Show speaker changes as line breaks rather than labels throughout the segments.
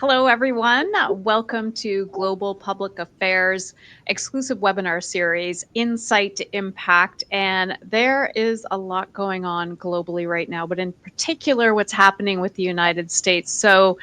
Hello, everyone. Welcome to Global Public Affairs exclusive webinar series, Insight to Impact. And there is a lot going on globally right now, but in particular, what's happening with the United States. So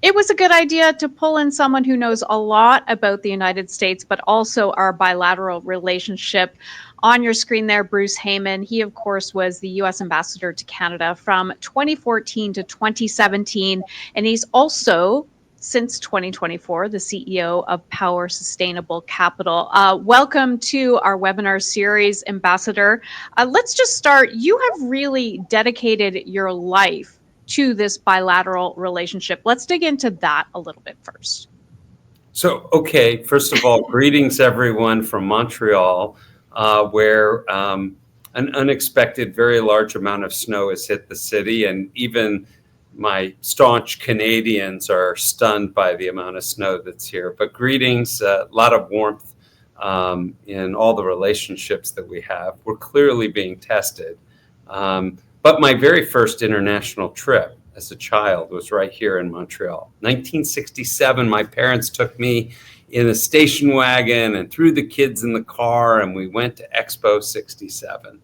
it was a good idea to pull in someone who knows a lot about the United States, but also our bilateral relationship. On your screen there, Bruce Heyman. He, of course, was the U.S. ambassador to Canada from 2014 to 2017. And he's also, since 2024, the CEO of Power Sustainable Capital. Welcome to our webinar series, Ambassador. Let's just start. You have really dedicated your life to this bilateral relationship. Let's dig into that a little bit first.
So, okay, first of all, greetings everyone from Montreal, where an unexpected, very large amount of snow has hit the city, and even my staunch Canadians are stunned by the amount of snow that's here. But greetings, a lot of warmth in all the relationships that we have. We're clearly being tested. But my very first international trip as a child was right here in Montreal. 1967, my parents took me in a station wagon and threw the kids in the car, and we went to Expo 67.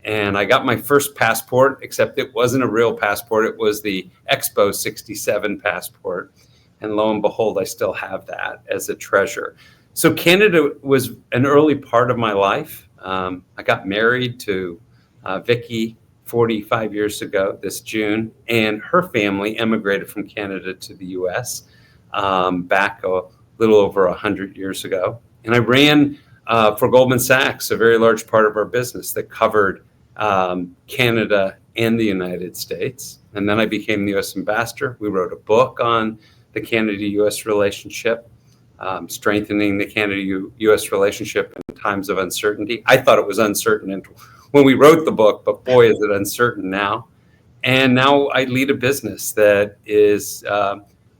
And I got my first passport, except it wasn't a real passport. It was the Expo 67 passport. And lo and behold, I still have that as a treasure. So Canada was an early part of my life. I got married to Vicky 45 years ago this June, and her family emigrated from Canada to the U.S. Back a little over 100 years ago. And I ran for Goldman Sachs, a very large part of our business that covered Canada and the United States. And then I became the U.S. ambassador. We wrote a book on the Canada-U.S. relationship, strengthening the Canada-U.S. relationship in times of uncertainty. I thought it was uncertain when we wrote the book, but boy, is it uncertain now. And now I lead a business that is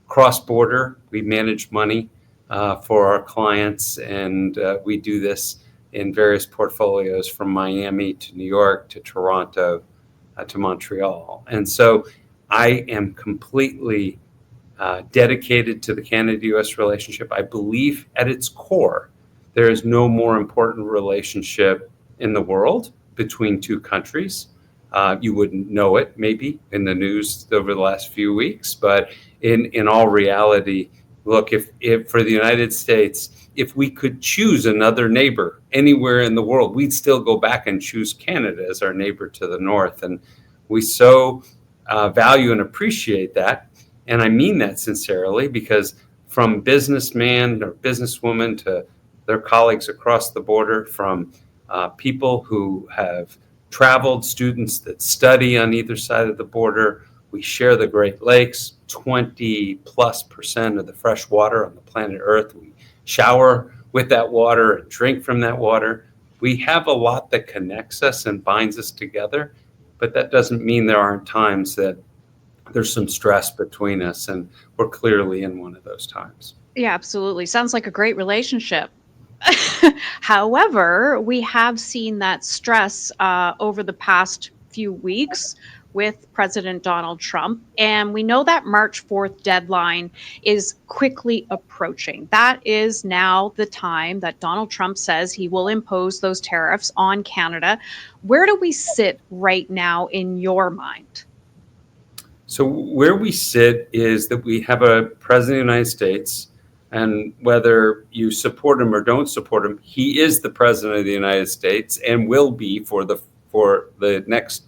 cross-border. We manage money for our clients, and we do this in various portfolios from Miami to New York to Toronto to Montreal. And so I am completely dedicated to the Canada-U.S. relationship. I believe at its core, there is no more important relationship in the world between two countries. You wouldn't know it maybe in the news over the last few weeks, but in all reality, look, if for the United States, if we could choose another neighbor anywhere in the world, we'd still go back and choose Canada as our neighbor to the north. And we so value and appreciate that. And I mean that sincerely, because from businessman or businesswoman to their colleagues across the border, from people who have traveled, students that study on either side of the border. We share the Great Lakes, 20+% of the fresh water on the planet Earth. We shower with that water and drink from that water. We have a lot that connects us and binds us together, but that doesn't mean there aren't times that there's some stress between us, and we're clearly in one of those times.
Yeah, absolutely. Sounds like a great relationship. However, we have seen that stress over the past few weeks with President Donald Trump. And we know that March 4th deadline is quickly approaching. That is now the time that Donald Trump says he will impose those tariffs on Canada. Where do we sit right now in your mind?
So where we sit is that we have a president of the United States, and whether you support him or don't support him, he is the president of the United States and will be for the next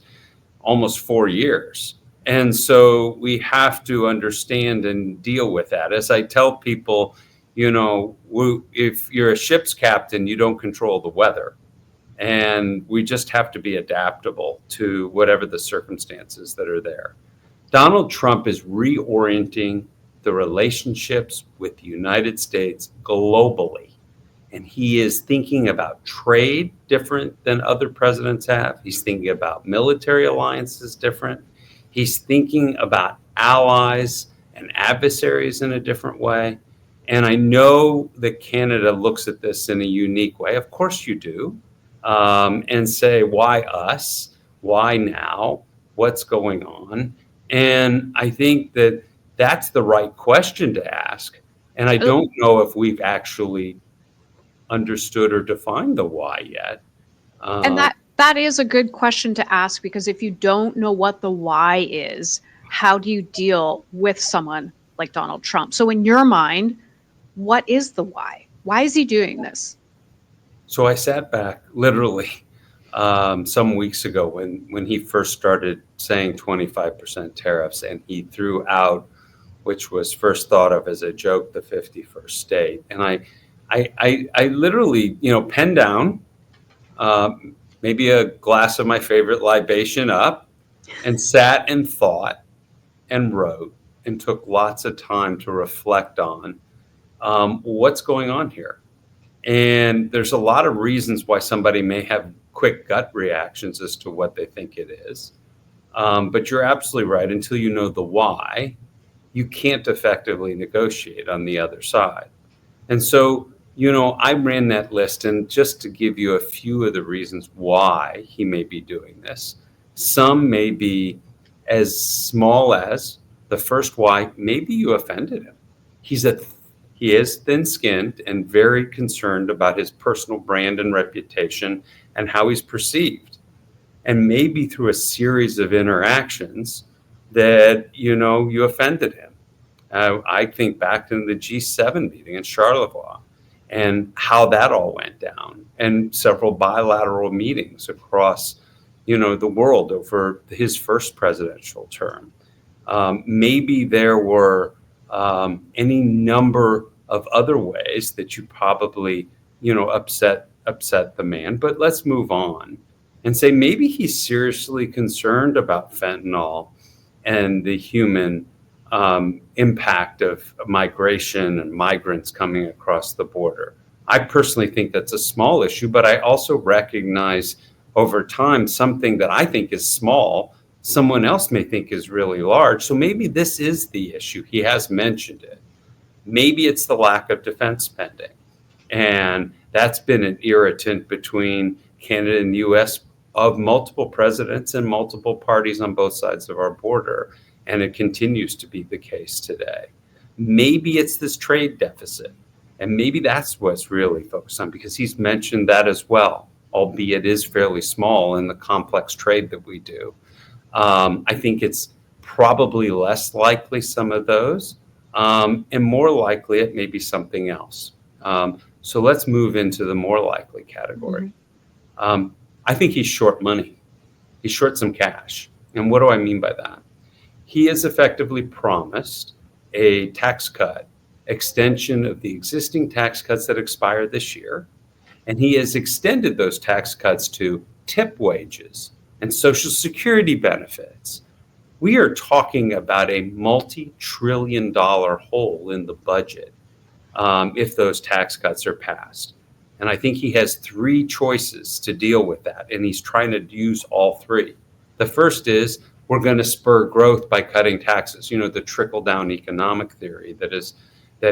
almost 4 years. And so we have to understand and deal with that. As I tell people, if you're a ship's captain, you don't control the weather. And we just have to be adaptable to whatever the circumstances that are there. Donald Trump is reorienting the relationships with the United States globally. And he is thinking about trade different than other presidents have. He's thinking about military alliances different. He's thinking about allies and adversaries in a different way. And I know that Canada looks at this in a unique way. Of course you do. And say, why us? Why now? What's going on? And I think that That's the right question to ask. And I
Oh,
don't know if we've actually understood or defined the why yet.
and
Um,
that is a good question to ask, because if you don't know what the why is, how do you deal with someone like Donald Trump? So in your mind, what is the why? Why is he doing this?
so I sat back literally some weeks ago when he first started saying 25% tariffs, and he threw out, which was first thought of as a joke, the 51st state. And I literally, penned down maybe a glass of my favorite libation up and sat and thought and wrote and took lots of time to reflect on what's going on here. And there's a lot of reasons why somebody may have quick gut reactions as to what they think it is. But you're absolutely right. Until you know the why, you can't effectively negotiate on the other side. And so, I ran that list, and just to give you a few of the reasons why he may be doing this, some may be as small as the first why, maybe you offended him. He's a he is thin-skinned and very concerned about his personal brand and reputation and how he's perceived. And maybe through a series of interactions that, you offended him. I think back to the G7 meeting in Charlevoix and how that all went down, and several bilateral meetings across, the world over his first presidential term. Maybe there were any number of other ways that you probably, upset the man. But let's move on and say maybe he's seriously concerned about fentanyl and the human impact of migration and migrants coming across the border. I personally think that's a small issue, but I also recognize over time something that I think is small, someone else may think is really large. So maybe this is the issue. He has mentioned it. Maybe it's the lack of defense spending. And that's been an irritant between Canada and the U.S. of multiple presidents and multiple parties on both sides of our border. And it continues to be the case today. Maybe it's this trade deficit. And maybe that's what's really focused on, because he's mentioned that as well, albeit is fairly small in the complex trade that we do. I think it's probably less likely some of those, and more likely it may be something else. So let's move into the more likely category.
Mhm.
I think he's short money. He's short some cash. And what do I mean by that? He has effectively promised a tax cut, extension of the existing tax cuts that expire this year. And he has extended those tax cuts to tip wages and Social Security benefits. We are talking about a multi-trillion-dollar hole in the budget if those tax cuts are passed. And I think he has three choices to deal with that, and he's trying to use all three. The first is we're going to spur growth by cutting taxes, the trickle-down economic theory that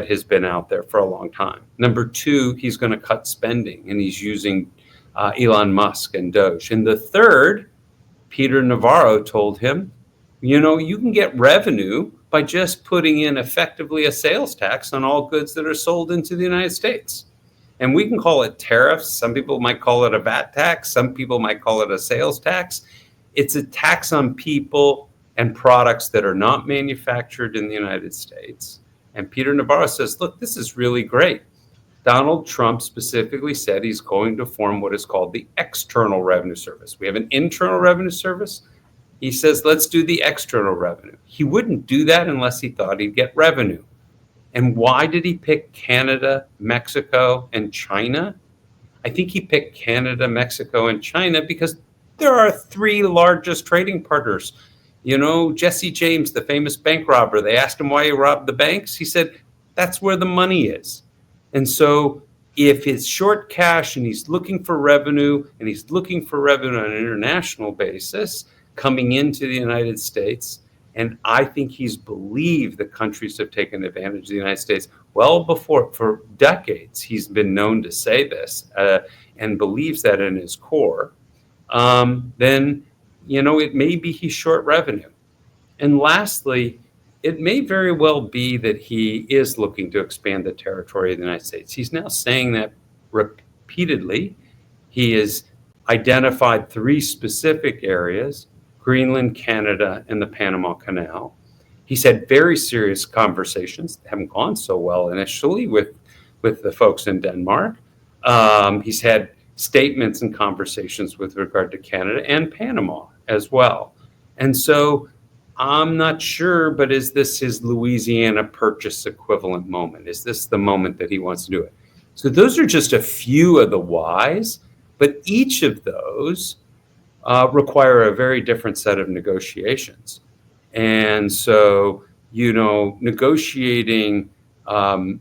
has been out there for a long time. Number two, he's going to cut spending, and he's using Elon Musk and Doge. And the third, Peter Navarro told him, you can get revenue by just putting in effectively a sales tax on all goods that are sold into the United States. And we can call it tariffs. Some people might call it a VAT tax. Some people might call it a sales tax. It's a tax on people and products that are not manufactured in the United States. And Peter Navarro says, look, this is really great. Donald Trump specifically said he's going to form what is called the External Revenue Service. We have an Internal Revenue Service. He says, let's do the external revenue. He wouldn't do that unless he thought he'd get revenue. And why did he pick Canada, Mexico, and China? I think he picked Canada, Mexico, and China because there are three largest trading partners. Jesse James, the famous bank robber, they asked him why he robbed the banks. He said, that's where the money is. And so if it's short cash and he's looking for revenue, and he's looking for revenue on an international basis coming into the United States, and I think he's believed the countries have taken advantage of the United States well before, for decades. He's been known to say this and believes that in his core. Then, it may be he's short revenue. And lastly, it may very well be that he is looking to expand the territory of the United States. He's now saying that repeatedly. He has identified 3 specific areas: Greenland, Canada, and the Panama Canal. He's had very serious conversations that haven't gone so well initially with the folks in Denmark. He's had statements and conversations with regard to Canada and Panama as well. And so I'm not sure, but is this his Louisiana Purchase equivalent moment? Is this the moment that he wants to do it? So those are just a few of the whys, but each of those require a very different set of negotiations. And so, negotiating,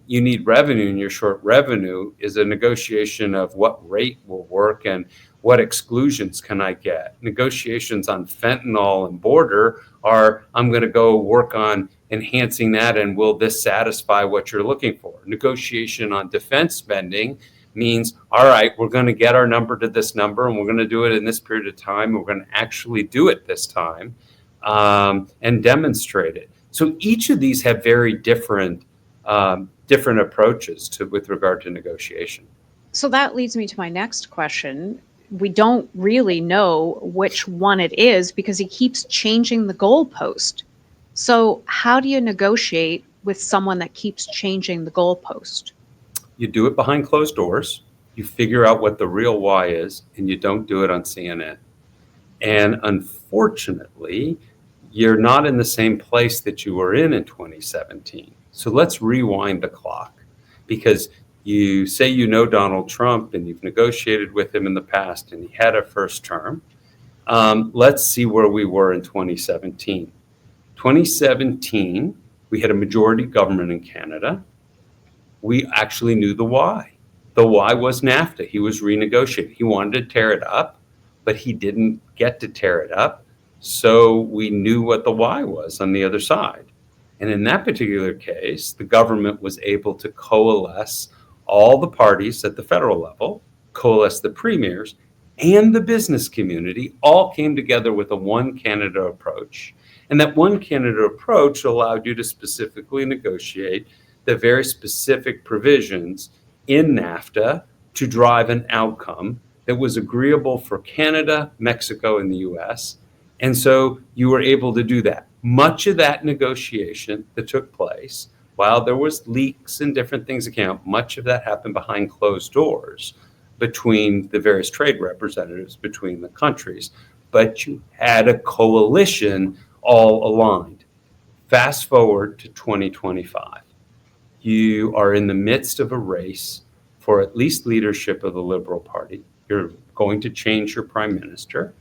you need revenue and you're short revenue, is a negotiation of what rate will work and what exclusions can I get. Negotiations on fentanyl and border are, I'm going to go work on enhancing that, and will this satisfy what you're looking for? Negotiation on defense spending means, all right, we're going to get our number to this number, and we're going to do it in this period of time. We're going to actually do it this time, and demonstrate it. So each of these have very different approaches with regard to negotiation.
So that leads me to my next question. We don't really know which one it is because he keeps changing the goalpost. So how do you negotiate with someone that keeps changing the goalpost?
You do it behind closed doors. You figure out what the real why is, and you don't do it on CNN. And unfortunately, you're not in the same place that you were in 2017. So let's rewind the clock, because you say Donald Trump and you've negotiated with him in the past and he had a first term. Let's see where we were in 2017. 2017, we had a majority government in Canada. We actually knew the why. The why was NAFTA. He was renegotiating. He wanted to tear it up, but he didn't get to tear it up. So we knew what the why was on the other side. And in that particular case, the government was able to coalesce all the parties at the federal level, coalesce the premiers, and the business community, all came together with a one Canada approach. And that one Canada approach allowed you to specifically negotiate the very specific provisions in NAFTA to drive an outcome that was agreeable for Canada, Mexico, and the U.S. And so you were able to do that. Much of that negotiation that took place, while there was leaks and different things that came out, much of that happened behind closed doors between the various trade representatives between the countries. But you had a coalition all aligned. Fast forward to 2025. You are in the midst of a race for at least leadership of the Liberal Party. You're going to change your prime minister.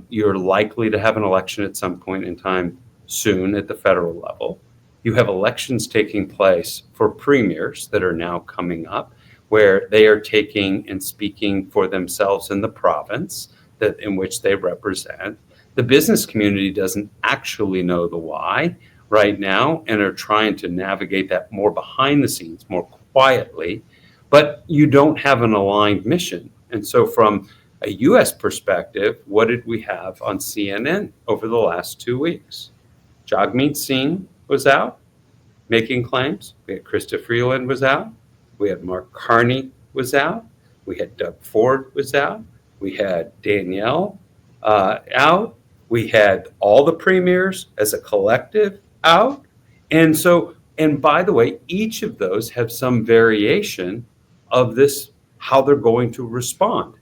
You're likely to have an election at some point in time soon at the federal level. You have elections taking place for premiers that are now coming up, where they are taking and speaking for themselves in the province that in which they represent. The business community doesn't actually know the why right now and are trying to navigate that more behind the scenes, more quietly, but you don't have an aligned mission. And so from a U.S. perspective, what did we have on CNN over the last 2 weeks? Jagmeet Singh was out making claims. We had Krista Freeland was out. We had Mark Carney was out. We had Doug Ford was out. We had Danielle out. We had all the premiers as a collective out. And so, and by the way, each of those have some variation of this, how they're going to respond.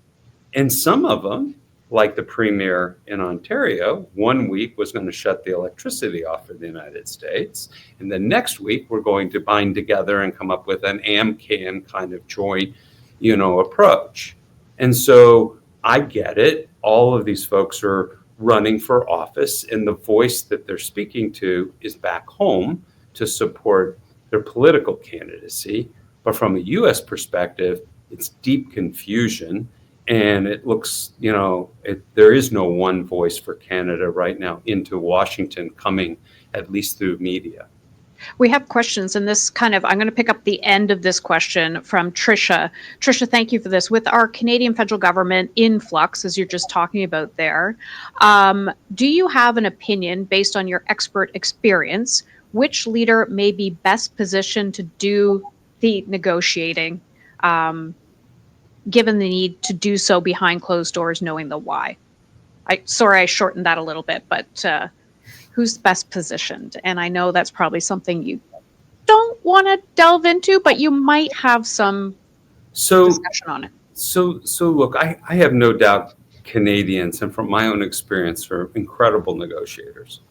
And some of them, like the premier in Ontario, 1 week was going to shut the electricity off for the United States. And the next week, we're going to bind together and come up with an AMCAN kind of joint, approach. And so I get it. All of these folks are running for office, and the voice that they're speaking to is back home to support their political candidacy. But from a U.S. perspective, it's deep confusion. And it looks, there is no one voice for Canada right now into Washington coming, at least through media.
We have questions, and this kind of, I'm going to pick up the end of this question from Trisha. Trisha, thank you for this. With our Canadian federal government in flux, as you're just talking about there, do you have an opinion based on your expert experience? Which leader may be best positioned to do the negotiating, um, given the need to do so behind closed doors, knowing the why? Sorry, I shortened that a little bit, but who's best positioned? And I know that's probably something you don't want to delve into, but you might have some
So,
discussion on it.
so look, I have no doubt Canadians, and from my own experience, are incredible negotiators.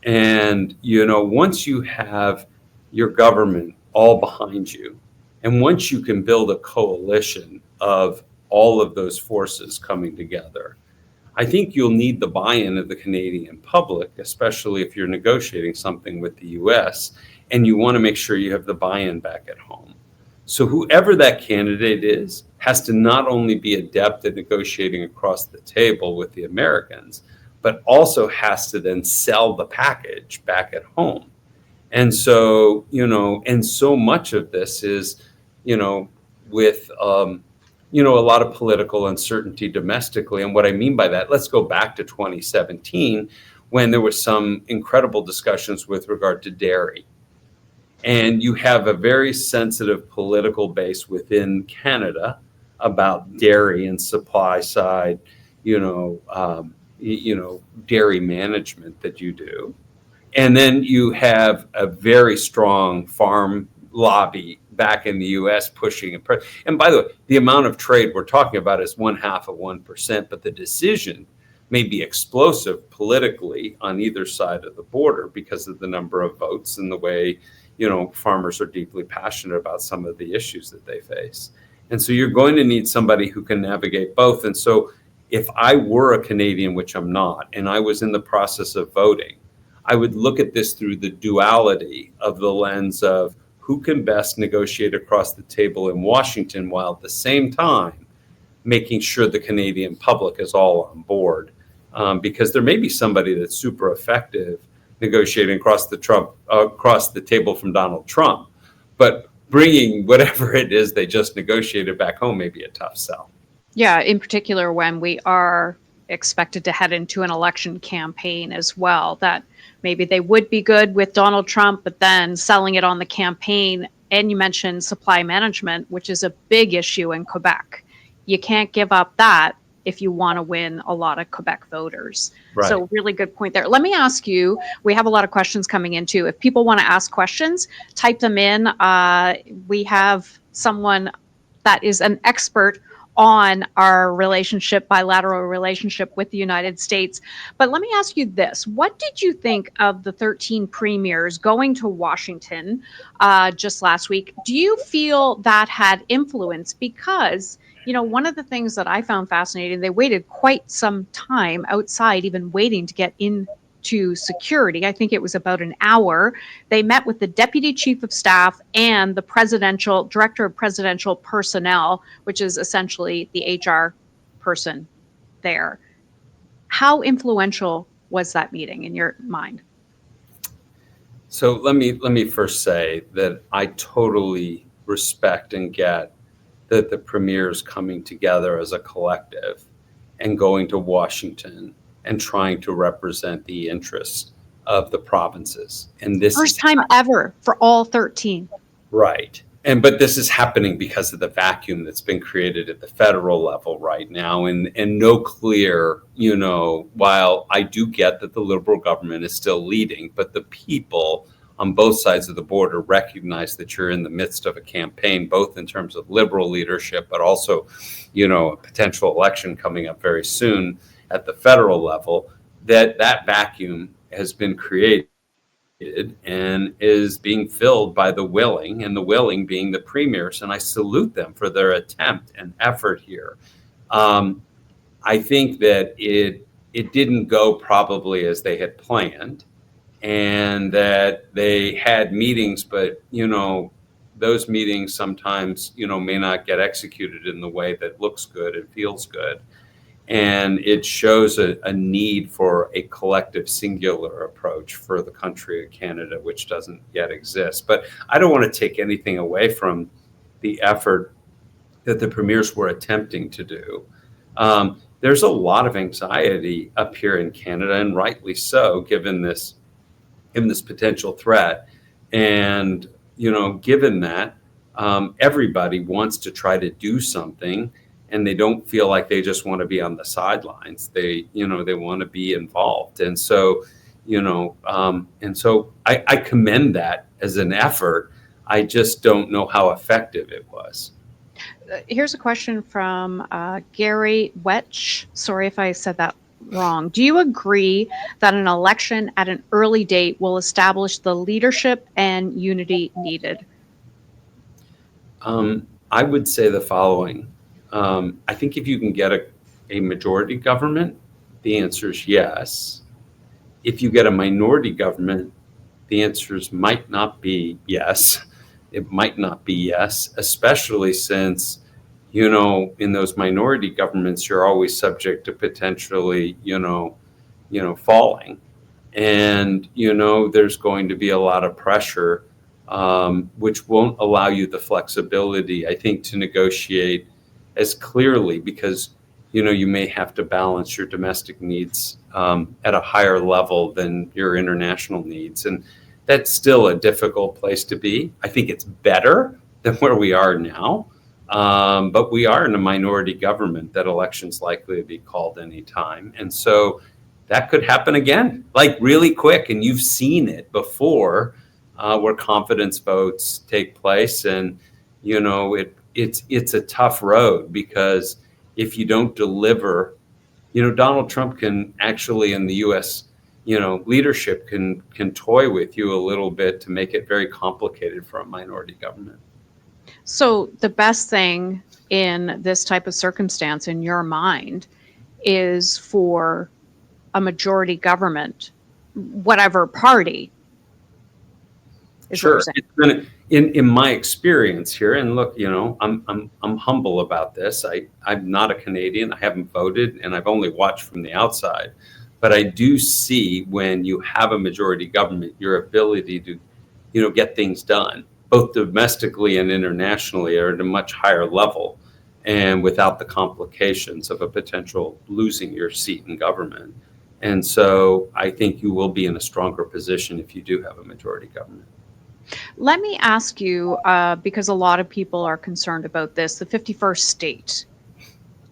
And, once you have your government all behind you, and once you can build a coalition of all of those forces coming together, I think you'll need the buy-in of the Canadian public, especially if you're negotiating something with the US, and you want to make sure you have the buy-in back at home. So whoever that candidate is has to not only be adept at negotiating across the table with the Americans, but also has to then sell the package back at home. And so, and so much of this is, with, a lot of political uncertainty domestically. And what I mean by that, let's go back to 2017 when there was some incredible discussions with regard to dairy. And you have a very sensitive political base within Canada about dairy and supply side, dairy management that you do. And then you have a very strong farm lobby back in the U.S. pushing it. And by the way, the amount of trade we're talking about is 0.5%, but the decision may be explosive politically on either side of the border because of the number of votes and the way, farmers are deeply passionate about some of the issues that they face. And so you're going to need somebody who can navigate both. And so if I were a Canadian, which I'm not, and I was in the process of voting, I would look at this through the duality of the lens of who can best negotiate across the table in Washington while at the same time making sure the Canadian public is all on board. Because there may be somebody that's super effective negotiating across the table from Donald Trump, but bringing whatever it is they just negotiated back home may be a tough sell.
Yeah, in particular, when we are expected to head into an election campaign as well, that maybe they would be good with Donald Trump, but then selling it on the campaign. And you mentioned supply management, which is a big issue in Quebec. You can't give up that if you want to win a lot of Quebec voters.
Right.
So really good point there. Let me ask you, we have a lot of questions coming in too. If people want to ask questions, type them in. We have someone that is an expert on our bilateral relationship with the United States. But let me ask you this. What did you think of the 13 premiers going to Washington just last week? Do you feel that had influence? Because, one of the things that I found fascinating, they waited quite some time outside, even waiting to get into security. I think it was about an hour. They met with the deputy chief of staff and the director of presidential personnel, which is essentially the HR person there. How influential was that meeting in your mind?
So let me first say that I totally respect and get that the premiers coming together as a collective and going to Washington and trying to represent the interests of the provinces. And this
first time ever for all 13.
Right. But this is happening because of the vacuum that's been created at the federal level right now, and no clear, while I do get that the Liberal government is still leading, but the people on both sides of the border recognize that you're in the midst of a campaign, both in terms of Liberal leadership, but also, a potential election coming up very soon at the federal level, that vacuum has been created and is being filled by the willing, and the willing being the premiers. And I salute them for their attempt and effort here. I think that it didn't go probably as they had planned, and that they had meetings, but those meetings sometimes may not get executed in the way that looks good and feels good. And it shows a need for a collective singular approach for the country of Canada, which doesn't yet exist. But I don't want to take anything away from the effort that the premiers were attempting to do. There's a lot of anxiety up here in Canada, and rightly so, given this potential threat. And, given that, everybody wants to try to do something, and they don't feel like they just want to be on the sidelines. They want to be involved. And so, I commend that as an effort. I just don't know how effective it was.
Here's a question from Gary Wetch. Sorry if I said that wrong. Do you agree that an election at an early date will establish the leadership and unity needed?
I would say the following. I think if you can get a majority government, the answer is yes. If you get a minority government, the answers might not be yes. It might not be yes, especially since, in those minority governments, you're always subject to potentially, falling. And, there's going to be a lot of pressure, which won't allow you the flexibility, I think, to negotiate as clearly, because, you may have to balance your domestic needs at a higher level than your international needs. And that's still a difficult place to be. I think it's better than where we are now. But we are in a minority government that election's likely to be called anytime. And so that could happen again, like really quick. And you've seen it before, where confidence votes take place. And, it's a tough road, because if you don't deliver, Donald Trump can actually, in the U.S., leadership can toy with you a little bit to make it very complicated for a minority government.
So the best thing in this type of circumstance, in your mind, is for a majority government, whatever party.
Sure. In my experience here, and look, I'm humble about this. I'm not a Canadian. I haven't voted, and I've only watched from the outside. But I do see, when you have a majority government, your ability to, get things done, both domestically and internationally, are at a much higher level, and without the complications of a potential losing your seat in government. And so I think you will be in a stronger position if you do have a majority government.
Let me ask you, because a lot of people are concerned about this, the 51st state.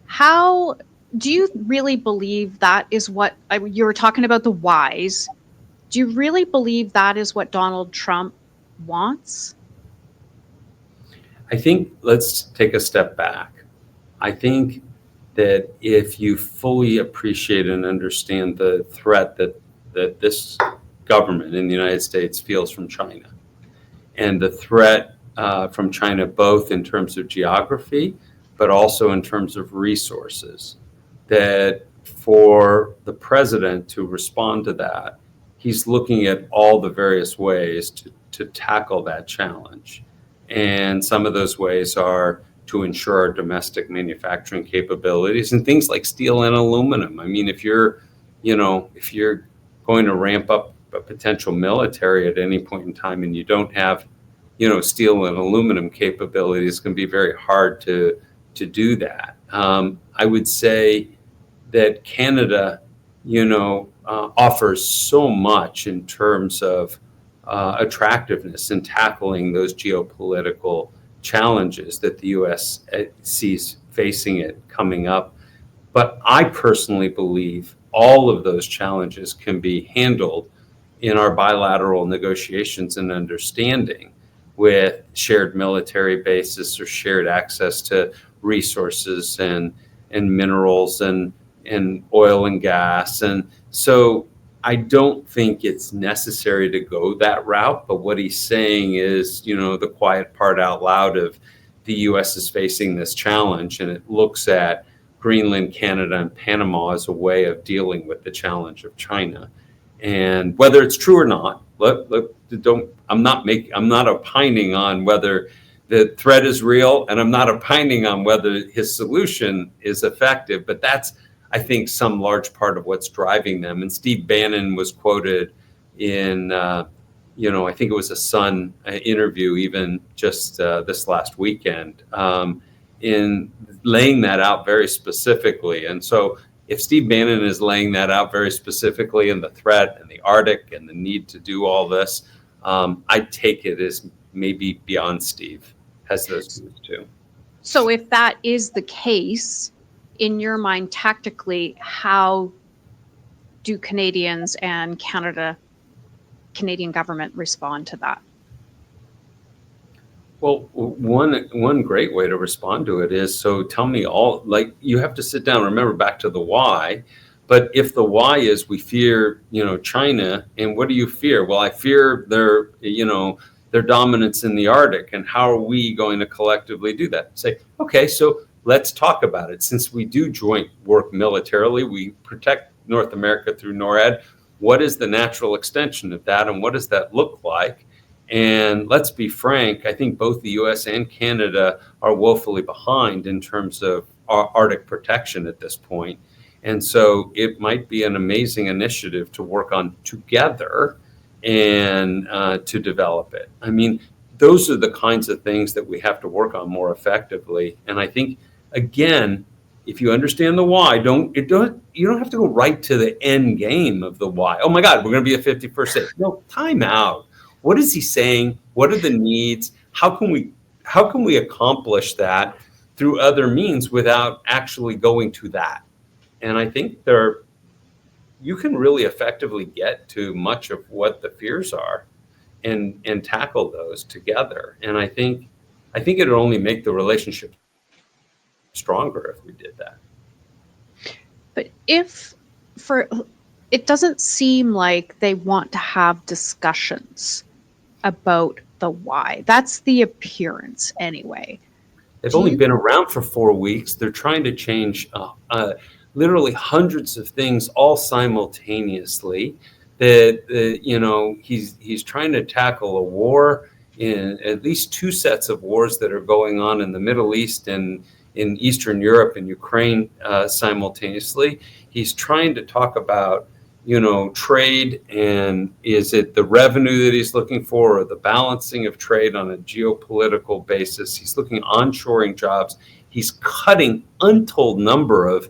How do you really believe that is what you were talking about, the whys? Do you really believe that is what Donald Trump wants?
I think, let's take a step back. I think that if you fully appreciate and understand the threat that this government in the United States feels from China, and the threat from China, both in terms of geography, but also in terms of resources, that for the president to respond to that, he's looking at all the various ways to tackle that challenge. And some of those ways are to ensure our domestic manufacturing capabilities and things like steel and aluminum. I mean, if you're going to ramp up a potential military at any point in time, and you don't have, steel and aluminum capabilities, it's going to be very hard to do that. I would say that Canada, offers so much in terms of attractiveness in tackling those geopolitical challenges that the U.S. sees facing it coming up. But I personally believe all of those challenges can be handled in our bilateral negotiations and understanding, with shared military bases or shared access to resources and minerals and oil and gas. And so I don't think it's necessary to go that route. But what he's saying is, the quiet part out loud of the U.S. is facing this challenge, and it looks at Greenland, Canada, and Panama as a way of dealing with the challenge of China. And whether it's true or not, I'm not opining on whether the threat is real, and I'm not opining on whether his solution is effective. But that's I think, some large part of what's driving them. And Steve Bannon was quoted in, I think it was a Sun interview even just this last weekend, in laying that out very specifically. And so if Steve Bannon is laying that out very specifically, and the threat and the Arctic and the need to do all this, I take it as maybe beyond Steve has those views too.
So if that is the case, in your mind, tactically, how do Canadians and Canadian government respond to that?
Well, one great way to respond to it is, so tell me all, like, you have to sit down, remember back to the why. But if the why is we fear, China, and what do you fear? Well, I fear their dominance in the Arctic, and how are we going to collectively do that? Say, okay, so let's talk about it. Since we do joint work militarily, we protect North America through NORAD. What is the natural extension of that, and what does that look like? And let's be frank, I think both the U.S. and Canada are woefully behind in terms of Arctic protection at this point. And so it might be an amazing initiative to work on together and to develop it. I mean, those are the kinds of things that we have to work on more effectively. And I think, again, if you understand the why, you don't have to go right to the end game of the why. Oh my God, we're going to be a 51st state. No, time out. What is he saying? What are the needs? How can we accomplish that through other means without actually going to that? And I think you can really effectively get to much of what the fears are and tackle those together. And I think it would only make the relationship stronger if we did that.
But it doesn't seem like they want to have discussions about the why. That's the appearance anyway.
They've only been around for 4 weeks. They're trying to change literally hundreds of things all simultaneously. He's trying to tackle a war, in at least 2 sets of wars that are going on in the Middle East and in Eastern Europe and Ukraine simultaneously. He's trying to talk about trade, and is it the revenue that he's looking for, or the balancing of trade on a geopolitical basis? He's looking onshoring jobs. He's cutting untold number of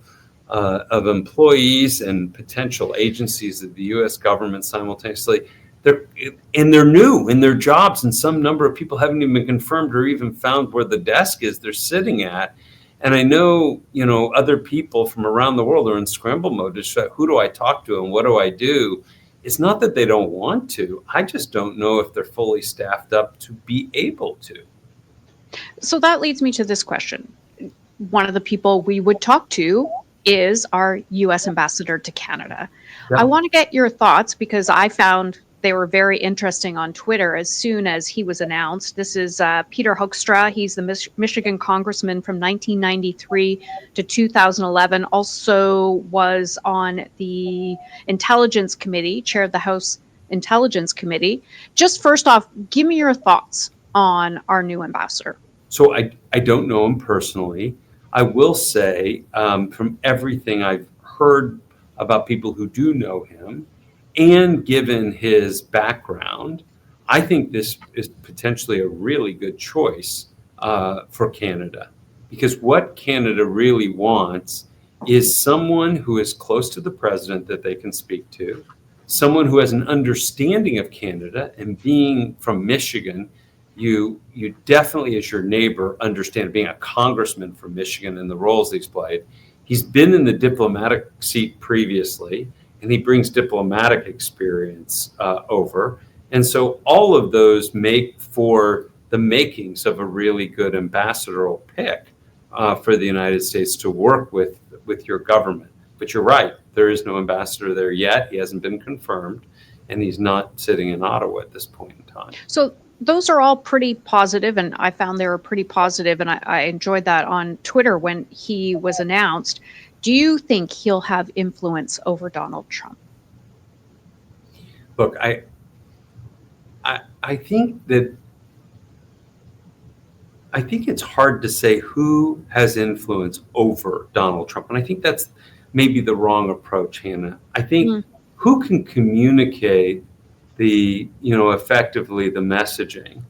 employees and potential agencies of the U.S. government simultaneously. They're new in their jobs, and some number of people haven't even been confirmed or even found where the desk is they're sitting at. And I know, other people from around the world are in scramble mode to say, who do I talk to and what do I do? It's not that they don't want to. I just don't know if they're fully staffed up to be able to.
So that leads me to this question. One of the people we would talk to is our U.S. ambassador to Canada. Yeah. I want to get your thoughts, because I found they were very interesting on Twitter as soon as he was announced. This is Peter Hoekstra. He's the Michigan congressman from 1993 to 2011. Also was on the Intelligence Committee, chaired the House Intelligence Committee. Just first off, give me your thoughts on our new ambassador.
So I don't know him personally. I will say, from everything I've heard about people who do know him, and given his background, I think this is potentially a really good choice for Canada. Because what Canada really wants is someone who is close to the president that they can speak to, someone who has an understanding of Canada, and being from Michigan, you definitely, as your neighbor, understand, being a congressman from Michigan and the roles he's played. He's been in the diplomatic seat previously, and he brings diplomatic experience over. And so all of those make for the makings of a really good ambassadorial pick for the United States to work with your government. But you're right, there is no ambassador there yet. He hasn't been confirmed, and he's not sitting in Ottawa at this point in time.
So those are all pretty positive, and I found they were pretty positive, and I enjoyed that on Twitter when he was announced. Do you think he'll have influence over Donald Trump?
Look, I think it's hard to say who has influence over Donald Trump. And I think that's maybe the wrong approach, Hannah. I think
Mm.
who can communicate effectively the messaging,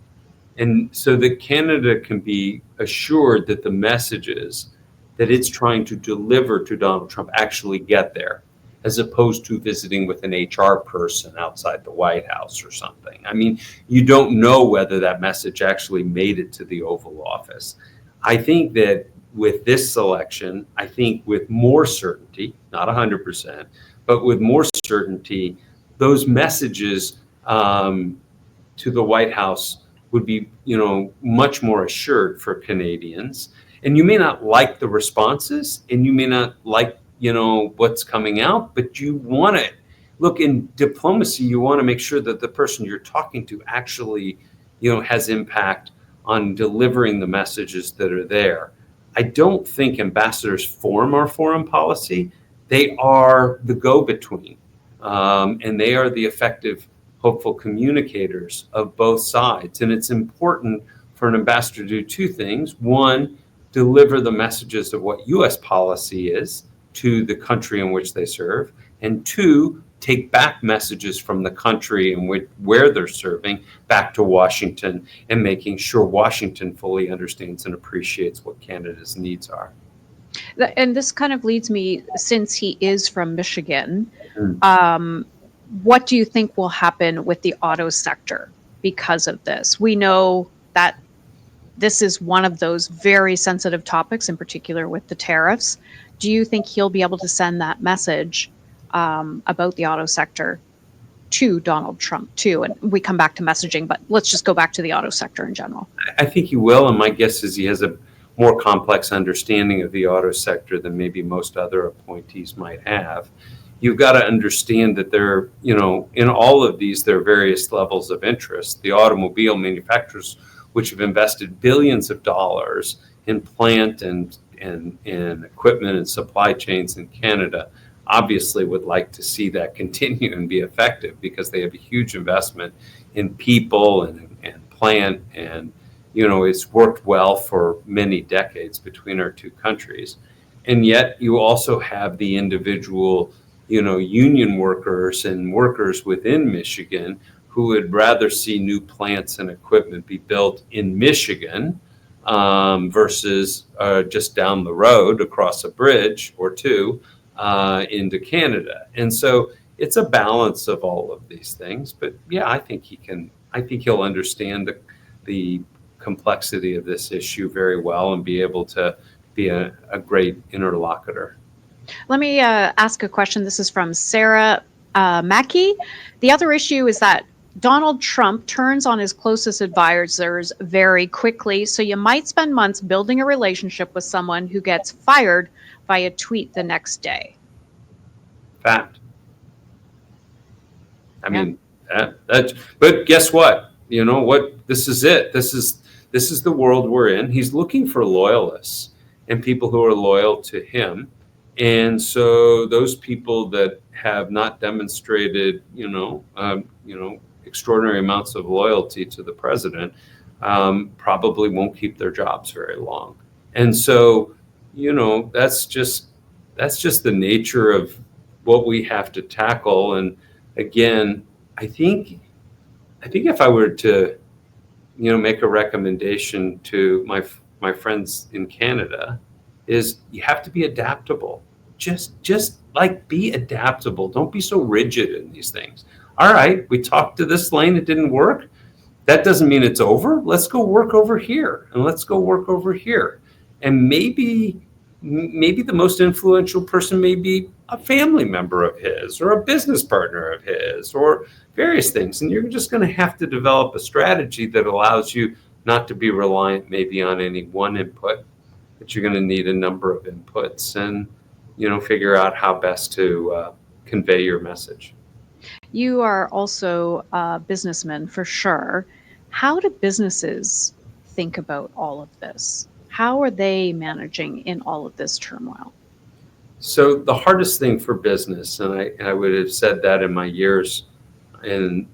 and so that Canada can be assured that the messages that it's trying to deliver to Donald Trump actually get there, as opposed to visiting with an HR person outside the White House or something. I mean, you don't know whether that message actually made it to the Oval Office. I think that with this selection, I think with more certainty, not 100%, but with more certainty, those messages to the White House would be, much more assured for Canadians. And you may not like the responses, and you may not like, what's coming out, but you want it. Look, in diplomacy, you want to make sure that the person you're talking to actually, has impact on delivering the messages that are there. I don't think ambassadors form our foreign policy. They are the go-between, and they are the effective, hopeful communicators of both sides. And it's important for an ambassador to do two things. One, deliver the messages of what U.S. policy is to the country in which they serve. And two, take back messages from the country in which, where they're serving back to Washington, and making sure Washington fully understands and appreciates what Canada's needs are.
And this kind of leads me, since he is from Michigan,
Mm.
what do you think will happen with the auto sector because of this? We know that this is one of those very sensitive topics, in particular with the tariffs. Do you think he'll be able to send that message about the auto sector to Donald Trump too? And we come back to messaging, but let's just go back to the auto sector in general.
I think he will, and my guess is he has a more complex understanding of the auto sector than maybe most other appointees might have. You've got to understand that there, in all of these, there are various levels of interest. The automobile manufacturers, which have invested billions of dollars in plant and equipment and supply chains in Canada, obviously would like to see that continue and be effective, because they have a huge investment in people and plant, and it's worked well for many decades between our two countries. And yet you also have the individual, union workers and workers within Michigan who would rather see new plants and equipment be built in Michigan versus just down the road across a bridge or two into Canada. And so it's a balance of all of these things. But yeah, I think he'll understand the complexity of this issue very well and be able to be a great interlocutor.
Let me ask a question. This is from Sarah Mackey. The other issue is that Donald Trump turns on his closest advisors very quickly, so you might spend months building a relationship with someone who gets fired by a tweet the next day.
Fact. I mean, that's. But guess what? You know what? This is it. This is the world we're in. He's looking for loyalists and people who are loyal to him. And so those people that have not demonstrated, extraordinary amounts of loyalty to the president probably won't keep their jobs very long. And so, that's just the nature of what we have to tackle. And again, I think if I were to, make a recommendation to my friends in Canada, is you have to be adaptable. Just like be adaptable. Don't be so rigid in these things. All right, we talked to this lane, it didn't work. That doesn't mean it's over. Let's go work over here, and let's go work over here. And maybe the most influential person may be a family member of his or a business partner of his or various things. And you're just going to have to develop a strategy that allows you not to be reliant maybe on any one input, but you're going to need a number of inputs and, figure out how best to convey your message.
You are also a businessman for sure. How do businesses think about all of this? How are they managing in all of this turmoil?
So the hardest thing for business, and I would have said that in my years in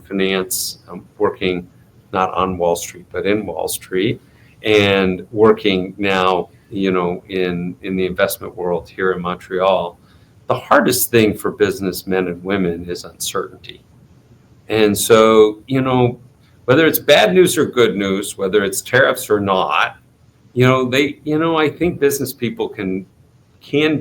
finance, working not on Wall Street but in Wall Street, and working now in the investment world here in Montreal, the hardest thing for businessmen and women is uncertainty. And so, whether it's bad news or good news, whether it's tariffs or not, I think business people can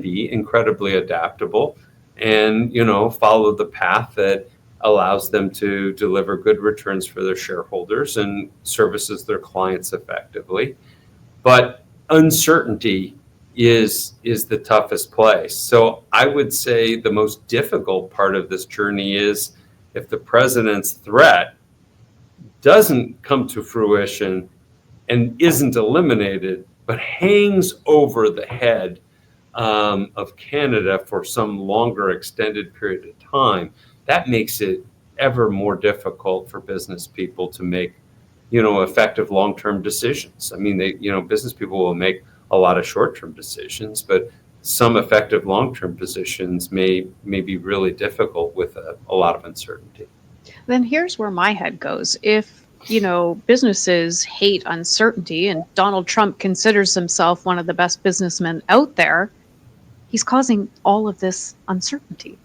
be incredibly adaptable and, follow the path that allows them to deliver good returns for their shareholders and services their clients effectively. But uncertainty is the toughest place. So I would say the most difficult part of this journey is if the president's threat doesn't come to fruition and isn't eliminated, but hangs over the head of Canada for some longer extended period of time, that makes it ever more difficult for business people to make, effective long-term decisions. I mean, business people will make a lot of short-term decisions, but some effective long-term positions may be really difficult with a lot of uncertainty.
Then here's where my head goes. If, businesses hate uncertainty and Donald Trump considers himself one of the best businessmen out there, he's causing all of this uncertainty.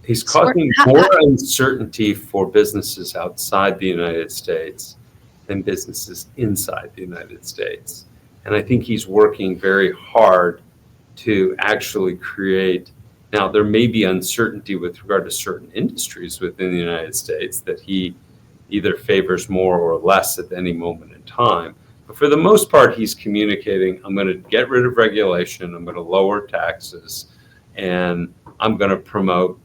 He's
So
causing more uncertainty for businesses outside the United States than businesses inside the United States. And I think he's working very hard to actually create. Now, there may be uncertainty with regard to certain industries within the United States that he either favors more or less at any moment in time. But for the most part, he's communicating, I'm going to get rid of regulation, I'm going to lower taxes, and I'm going to promote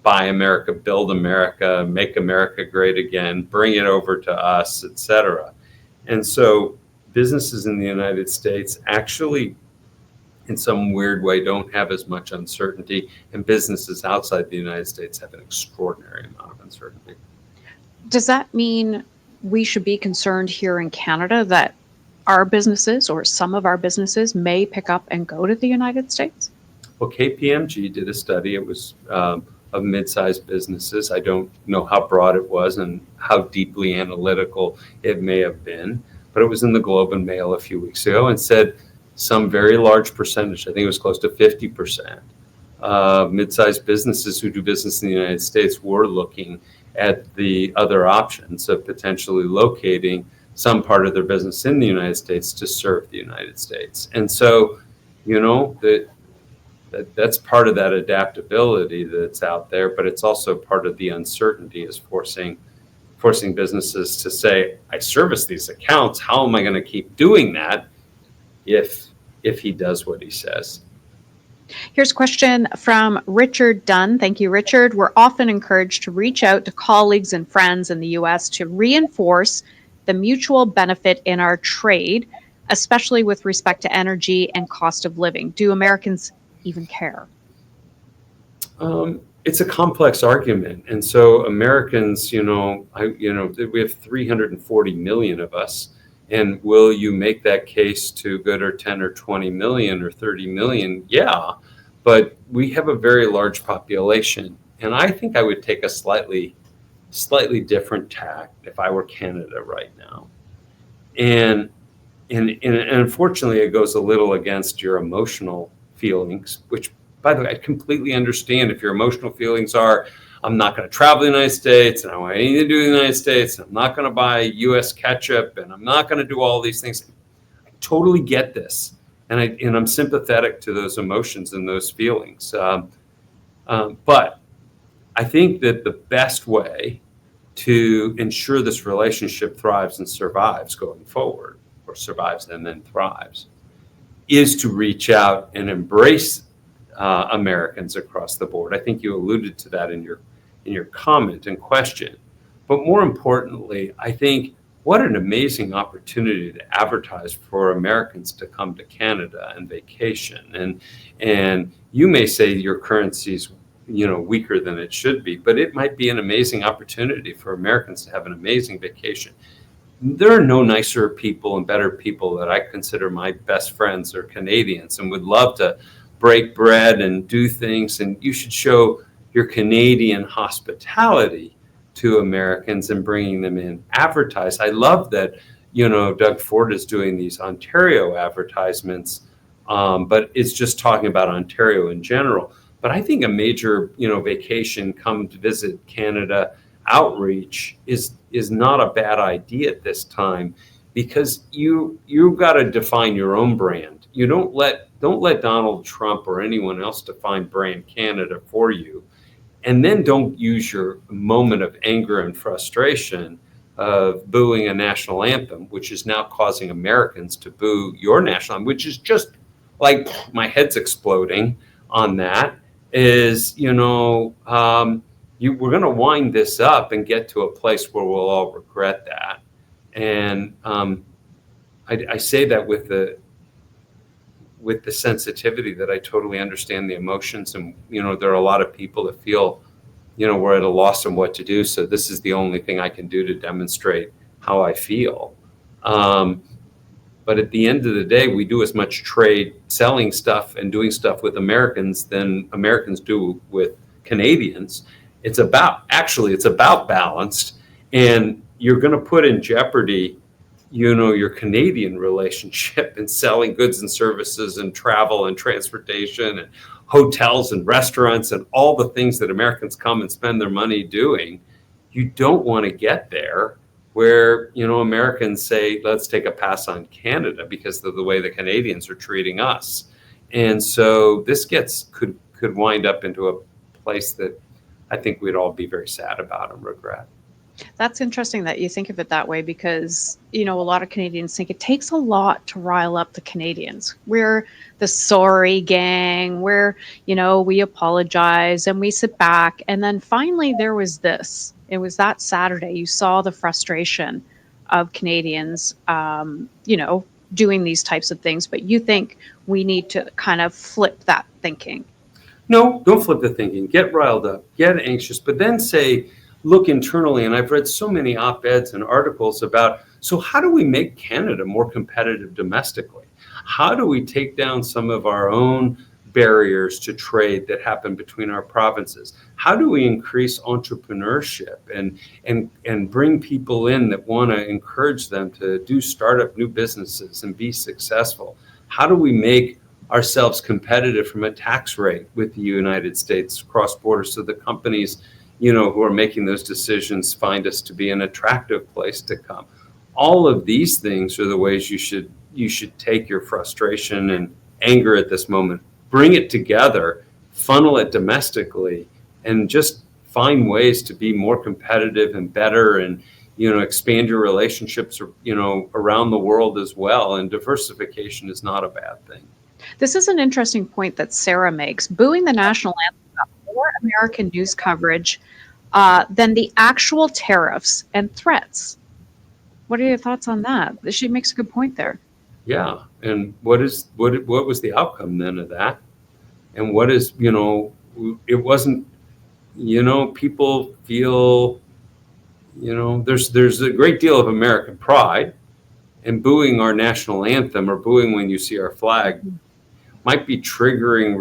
Buy America, Build America, Make America Great Again, bring it over to us, etc. And so businesses in the United States actually, in some weird way, don't have as much uncertainty, and businesses outside the United States have an extraordinary amount of uncertainty.
does that mean we should be concerned here in Canada that our businesses or some of our businesses may pick up and go to the United States?
Well, KPMG did a study. It was of mid-sized businesses. I don't know how broad it was and how deeply analytical it may have been, but it was in the Globe and Mail a few weeks ago and said some very large percentage, I think it was close to 50%, of mid-sized businesses who do business in the United States were looking at the other options of potentially locating some part of their business in the United States to serve the United States. And so, that's part of that adaptability that's out there, but it's also part of the uncertainty is forcing businesses to say, I service these accounts, how am I going to keep doing that if he does what he says?
Here's a question from Richard Dunn. Thank you, Richard. We're often encouraged to reach out to colleagues and friends in the U.S. to reinforce the mutual benefit in our trade, especially with respect to energy and cost of living. Do Americans even care?
It's a complex argument. And so Americans, we have 340 million of us. And will you make that case to good or 10 or 20 million or 30 million? Yeah, but we have a very large population. And I think I would take a slightly different tack if I were Canada right now. And unfortunately, it goes a little against your emotional feelings, which, by the way, I completely understand. If your emotional feelings are, I'm not going to travel to the United States, and I don't want anything to do with the United States, and I'm not going to buy U.S. ketchup, and I'm not going to do all these things. I totally get this, and I'm sympathetic to those emotions and those feelings. But I think that the best way to ensure this relationship thrives and survives going forward, or survives and then thrives, is to reach out and embrace Americans across the board. I think you alluded to that in your comment and question. But more importantly, I think what an amazing opportunity to advertise for Americans to come to Canada and vacation. And you may say your currency's weaker than it should be, but it might be an amazing opportunity for Americans to have an amazing vacation. There are no nicer people and better people that I consider my best friends are Canadians and would love to break bread and do things. And you should show your Canadian hospitality to Americans and bringing them in. Advertise. I love that Doug Ford is doing these Ontario advertisements, but it's just talking about Ontario in general. But I think a major, vacation, come to visit Canada outreach is not a bad idea at this time, because you've got to define your own brand. You don't let Donald Trump or anyone else define brand Canada for you. And then don't use your moment of anger and frustration of booing a national anthem, which is now causing Americans to boo your national anthem, which is just like, my head's exploding on that. We're going to wind this up and get to a place where we'll all regret that. And I say that with the sensitivity that I totally understand the emotions. And, there are a lot of people that feel, we're at a loss on what to do. So this is the only thing I can do to demonstrate how I feel. But at the end of the day, we do as much trade selling stuff and doing stuff with Americans than Americans do with Canadians. It's about balanced. And you're going to put in jeopardy your Canadian relationship and selling goods and services and travel and transportation and hotels and restaurants and all the things that Americans come and spend their money doing. You don't want to get there where, Americans say, let's take a pass on Canada because of the way the Canadians are treating us. And so this could wind up into a place that I think we'd all be very sad about and regret.
That's interesting that you think of it that way, because, a lot of Canadians think it takes a lot to rile up the Canadians. We're the sorry gang, we apologize and we sit back. And then finally there was this. It was that Saturday. You saw the frustration of Canadians, doing these types of things. But you think we need to kind of flip that thinking.
No, don't flip the thinking. Get riled up, get anxious, but then say, look internally. And I've read so many op-eds and articles about, so how do we make Canada more competitive domestically? How do we take down some of our own barriers to trade that happen between our provinces? How do we increase entrepreneurship and bring people in that want to encourage them to start up new businesses and be successful? How do we make ourselves competitive from a tax rate with the United States cross-border, so the companies who are making those decisions find us to be an attractive place to come? All of these things are the ways you should take your frustration and anger at this moment, bring it together, funnel it domestically, and just find ways to be more competitive and better, and expand your relationships around the world as well. And diversification is not a bad thing.
This is an interesting point that Sarah makes. Booing the national anthem got more American news coverage than the actual tariffs and threats. What are your thoughts on that? She makes a good point there.
Yeah, and what was the outcome then of that? And what is it wasn't people feel there's a great deal of American pride, and booing our national anthem or booing when you see our flag might be triggering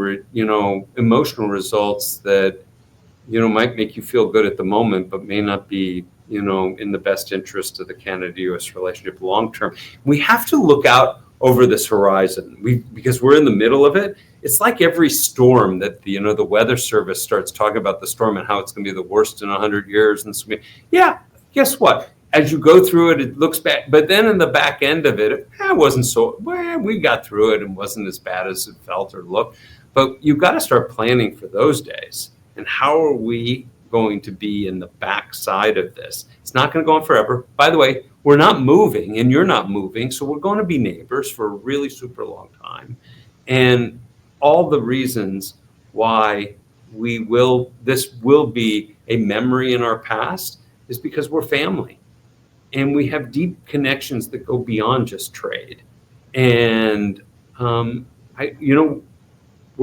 emotional results that might make you feel good at the moment, but may not be in the best interest of the Canada-U.S. relationship long term. We have to look out over this horizon. Because we're in the middle of it. It's like every storm that the Weather Service starts talking about the storm and how it's going to be the worst in 100 years. And so, yeah, guess what? As you go through it, it looks bad. But then in the back end of it wasn't so. Well, we got through it and wasn't as bad as it felt or looked. But you've got to start planning for those days. And how are we going to be in the backside of this? It's not going to go on forever. By the way, we're not moving and you're not moving. So we're going to be neighbors for a really super long time. And all the reasons why this will be a memory in our past is because we're family. And we have deep connections that go beyond just trade. And, we're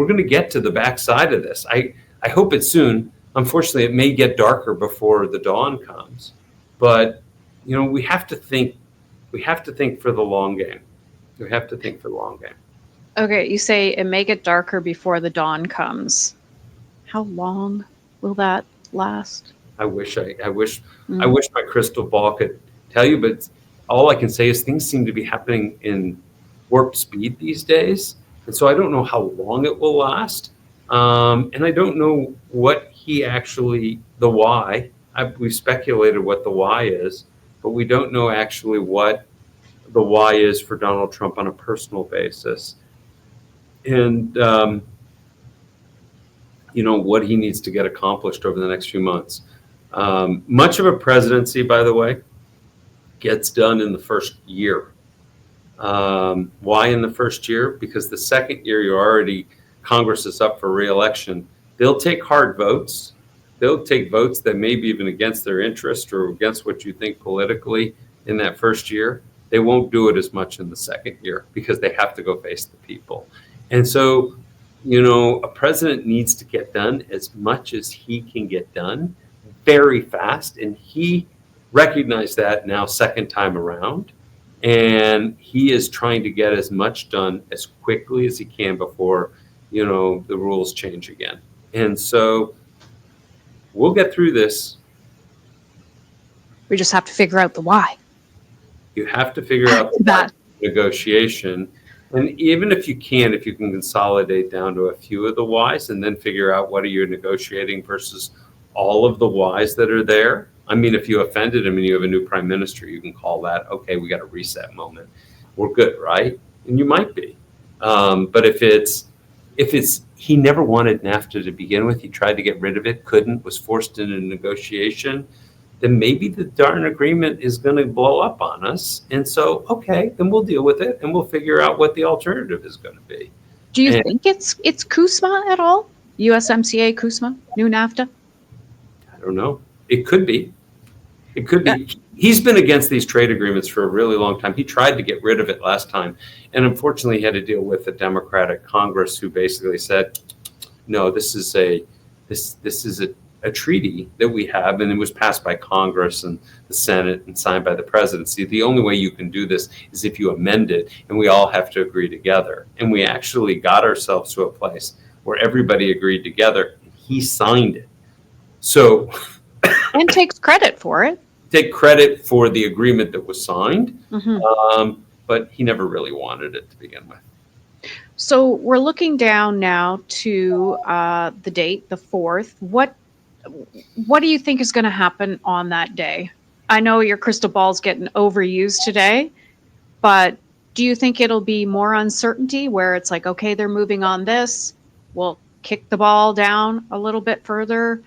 going to get to the backside of this. I hope it's soon. Unfortunately, it may get darker before the dawn comes. But, we have to think for the long game. We have to think for the long game.
Okay, you say it may get darker before the dawn comes. How long will that last?
I wish my crystal ball could tell you, but all I can say is things seem to be happening in warp speed these days. And so I don't know how long it will last. And I don't know what he actually, the why. We've speculated what the why is, but we don't know actually what the why is for Donald Trump on a personal basis. And, what he needs to get accomplished over the next few months. Much of a presidency, by the way, gets done in the first year. Why in the first year? Because the second year Congress is up for re-election. They'll take hard votes. They'll take votes that may be even against their interest or against what you think politically in that first year. They won't do it as much in the second year because they have to go face the people. And so, a president needs to get done as much as he can get done very fast. And he recognized that now second time around. And he is trying to get as much done as quickly as he can before, the rules change again. And so we'll get through this.
We just have to figure out the why.
You have to figure out that negotiation. And even if you can consolidate down to a few of the whys and then figure out what are you negotiating versus all of the whys that are there. I mean, if you offended him and you have a new prime minister, you can call that, okay, we got a reset moment. We're good, right? And you might be. But if it's he never wanted NAFTA to begin with, he tried to get rid of it, couldn't, was forced into a negotiation, then maybe the darn agreement is going to blow up on us. And so, okay, then we'll deal with it and we'll figure out what the alternative is going to be.
Do you think it's CUSMA at all? USMCA, CUSMA, new NAFTA?
I don't know. It could be. It could be. He's been against these trade agreements for a really long time. He tried to get rid of it last time. And unfortunately, he had to deal with the Democratic Congress who basically said, no, this is a treaty that we have, and it was passed by Congress and the Senate and signed by the presidency. The only way you can do this is if you amend it, and we all have to agree together. And we actually got ourselves to a place where everybody agreed together, and he signed it. So...
and takes credit for it.
Take credit for the agreement that was signed, but he never really wanted it to begin with.
So we're looking down now to the date, the 4th. What do you think is going to happen on that day? I know your crystal ball's getting overused today, but do you think it'll be more uncertainty where it's like, okay, they're moving on this, we'll kick the ball down a little bit further?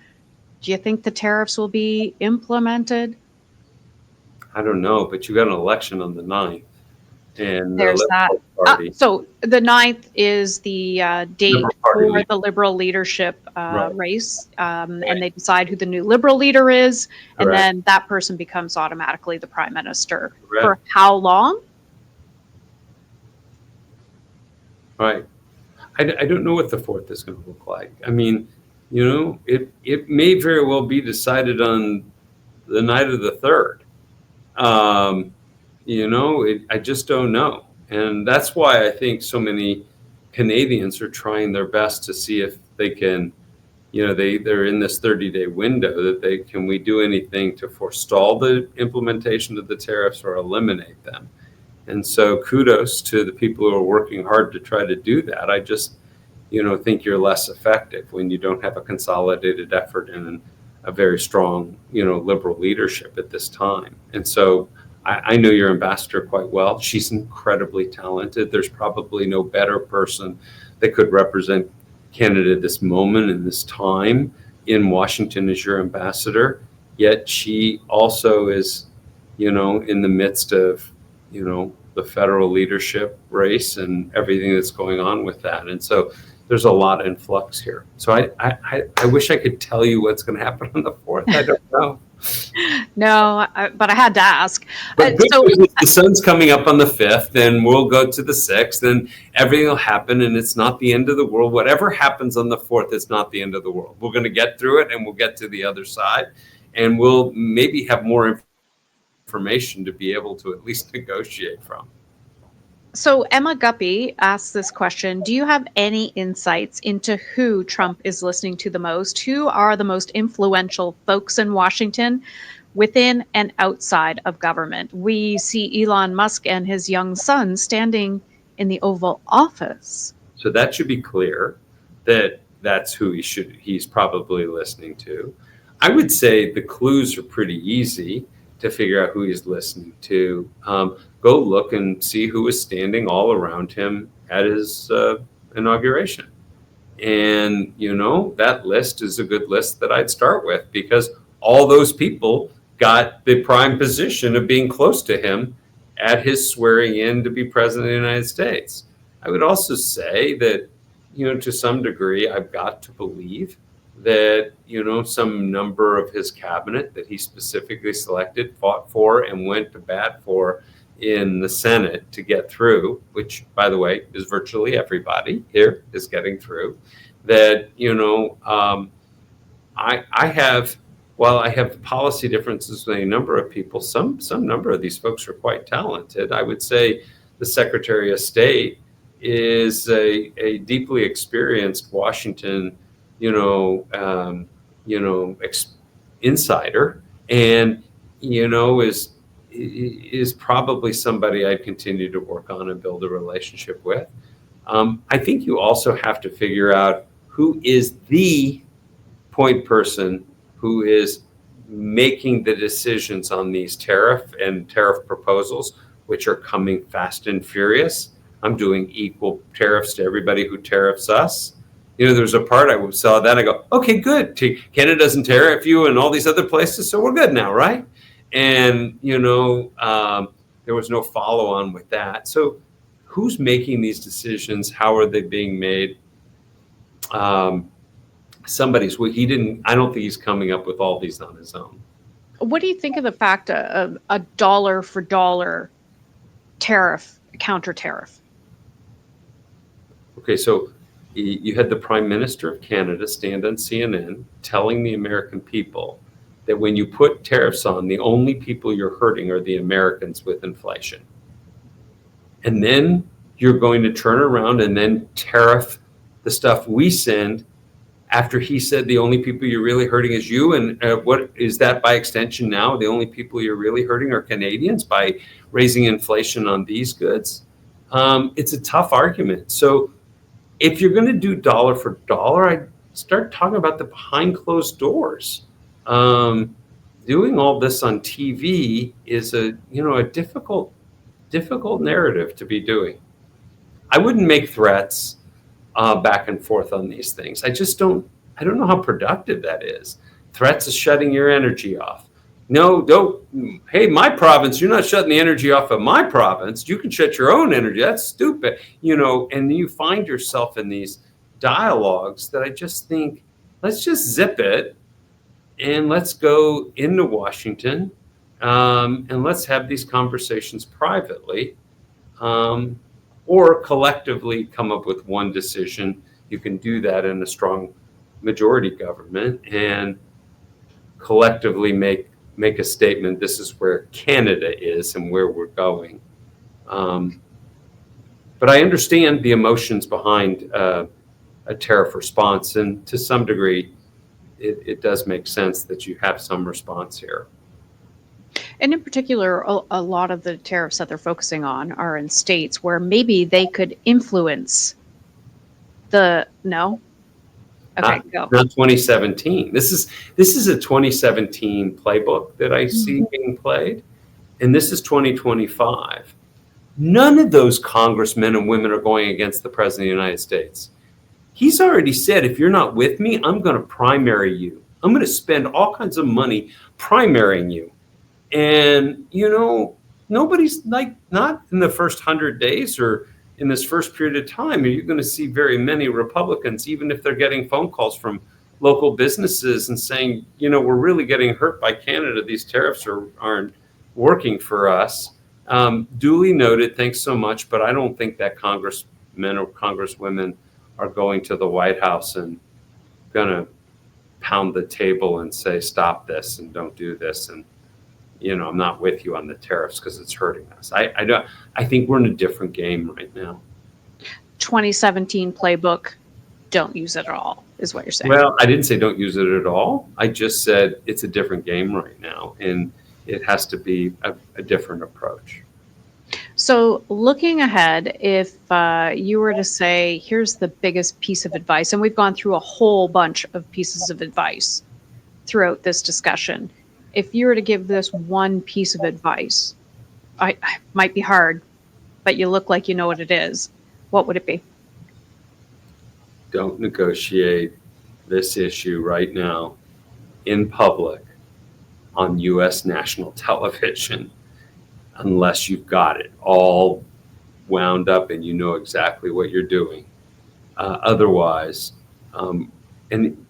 Do you think the tariffs will be implemented?
I don't know, but you got an election on the 9th. And
there's that. So the 9th is the date for the Liberal leadership race. And they decide who the new Liberal leader is. And then that person becomes automatically the prime minister. For how long?
Right. I don't know what the 4th is going to look like. I mean, it may very well be decided on the night of the 3rd. I just don't know. And that's why I think so many Canadians are trying their best to see if they can, they're in this 30-day window that can we do anything to forestall the implementation of the tariffs or eliminate them? And so kudos to the people who are working hard to try to do that. I just, think you're less effective when you don't have a consolidated effort and a very strong, Liberal leadership at this time. And so I know your ambassador quite well. She's incredibly talented. There's probably no better person that could represent Canada at this moment and this time in Washington as your ambassador. Yet she also is, in the midst of, the federal leadership race and everything that's going on with that. And so there's a lot in flux here. So I wish I could tell you what's going to happen on the 4th. I don't know.
No, but I had to ask.
But the sun's coming up on the 5th, and we'll go to the 6th, and everything will happen, and it's not the end of the world. Whatever happens on the 4th, it's not the end of the world. We're going to get through it, and we'll get to the other side, and we'll maybe have more information to be able to at least negotiate from.
So Emma Guppy asks this question: do you have any insights into who Trump is listening to the most? Who are the most influential folks in Washington? within and outside of government. We see Elon Musk and his young son standing in the Oval Office.
So that should be clear that that's who he's probably listening to. I would say the clues are pretty easy to figure out who he's listening to. Go look and see who was standing all around him at his inauguration. And, that list is a good list that I'd start with, because all those people got the prime position of being close to him at his swearing in to be president of the United States. I would also say that, to some degree, I've got to believe that, some number of his cabinet that he specifically selected, fought for, and went to bat for in the Senate to get through, which, by the way, is virtually everybody here is getting through, that, I have, while I have policy differences with a number of people, some number of these folks are quite talented. I would say the Secretary of State is a deeply experienced Washington, insider, and, is probably somebody I'd continue to work on and build a relationship with. I think you also have to figure out who is the point person who is making the decisions on these tariff proposals, which are coming fast and furious. I'm doing equal tariffs to everybody who tariffs us. There's a part I saw that I go, okay, good. Canada doesn't tariff you and all these other places, so we're good now, right? And, there was no follow on with that. So who's making these decisions? How are they being made? I don't think he's coming up with all these on his own.
What do you think of the fact of a dollar for dollar tariff, counter tariff?
Okay, so you had the Prime Minister of Canada stand on CNN telling the American people that when you put tariffs on, the only people you're hurting are the Americans with inflation. And then you're going to turn around and then tariff the stuff we send, after he said the only people you're really hurting is you. And what is that by extension now? The only people you're really hurting are Canadians by raising inflation on these goods. It's a tough argument. So if you're going to do dollar for dollar, I'd start talking about the behind closed doors. Doing all this on TV is a difficult narrative to be doing. I wouldn't make threats back and forth on these things. I don't know how productive that is. Threats is shutting your energy off. No, don't. Hey, my province, you're not shutting the energy off of my province. You can shut your own energy. That's stupid. And you find yourself in these dialogues that I just think, let's just zip it and let's go into Washington and let's have these conversations privately. Or collectively come up with one decision. You can do that in a strong majority government and collectively make a statement. This is where Canada is and where we're going. But I understand the emotions behind a tariff response, and to some degree, it does make sense that you have some response here.
And in particular, a lot of the tariffs that they're focusing on are in states where maybe they could influence no? Okay, go.
Not 2017. This is a 2017 playbook that I see being played, and this is 2025. None of those congressmen and women are going against the president of the United States. He's already said, if you're not with me, I'm going to primary you. I'm going to spend all kinds of money primarying you. And, nobody's not in the first 100 days or in this first period of time, are you going to see very many Republicans, even if they're getting phone calls from local businesses and saying, we're really getting hurt by Canada. These tariffs aren't working for us. Duly noted. Thanks so much. But I don't think that congressmen or congresswomen are going to the White House and going to pound the table and say, stop this and don't do this. And, I'm not with you on the tariffs because it's hurting us. I think we're in a different game right now.
2017 playbook don't use it at all, is what you're saying.
Well, I didn't say don't use it at all. I just said it's a different game right now, and it has to be a different approach.
So, looking ahead, if you were to say, here's the biggest piece of advice, and we've gone through a whole bunch of pieces of advice throughout this discussion. If you were to give this one piece of advice, I might be hard, but you look like you know what it is. What would it be?
Don't negotiate this issue right now in public on U.S. national television unless you've got it all wound up and you know exactly what you're doing. Otherwise, and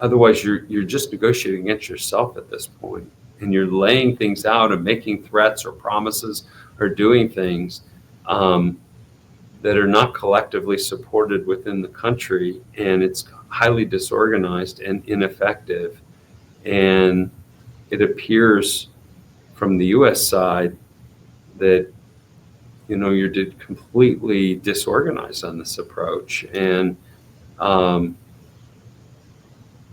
otherwise you're just negotiating against yourself at this point, and you're laying things out and making threats or promises or doing things that are not collectively supported within the country, and it's highly disorganized and ineffective. And it appears from the U.S. side that you're completely disorganized on this approach, and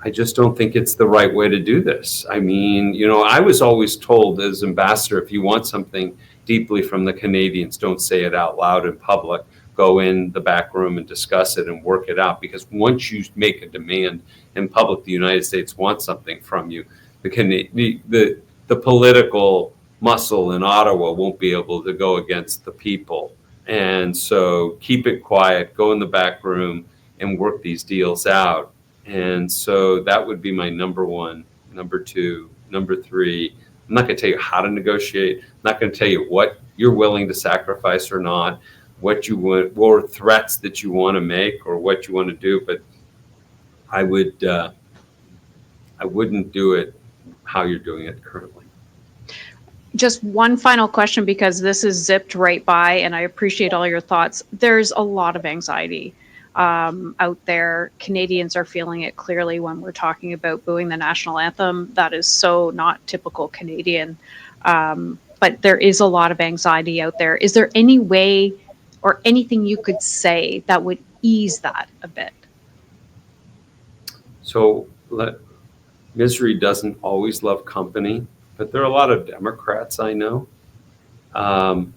I just don't think it's the right way to do this. I mean, I was always told as ambassador, if you want something deeply from the Canadians, don't say it out loud in public. Go in the back room and discuss it and work it out. Because once you make a demand in public, the United States wants something from you. The political muscle in Ottawa won't be able to go against the people. And so keep it quiet, go in the back room and work these deals out. And so that would be my number one. Number two, number three, I'm not going to tell you how to negotiate. I'm not going to tell you what you're willing to sacrifice or not, what you want, or threats that you want to make or what you want to do. But I wouldn't do it how you're doing it currently.
Just one final question, because this is zipped right by, and I appreciate all your thoughts. There's a lot of anxiety out there. Canadians are feeling it clearly when we're talking about booing the national anthem. That is so not typical Canadian. But there is a lot of anxiety out there. Is there any way or anything you could say that would ease that a bit?
So misery doesn't always love company, but there are a lot of Democrats I know that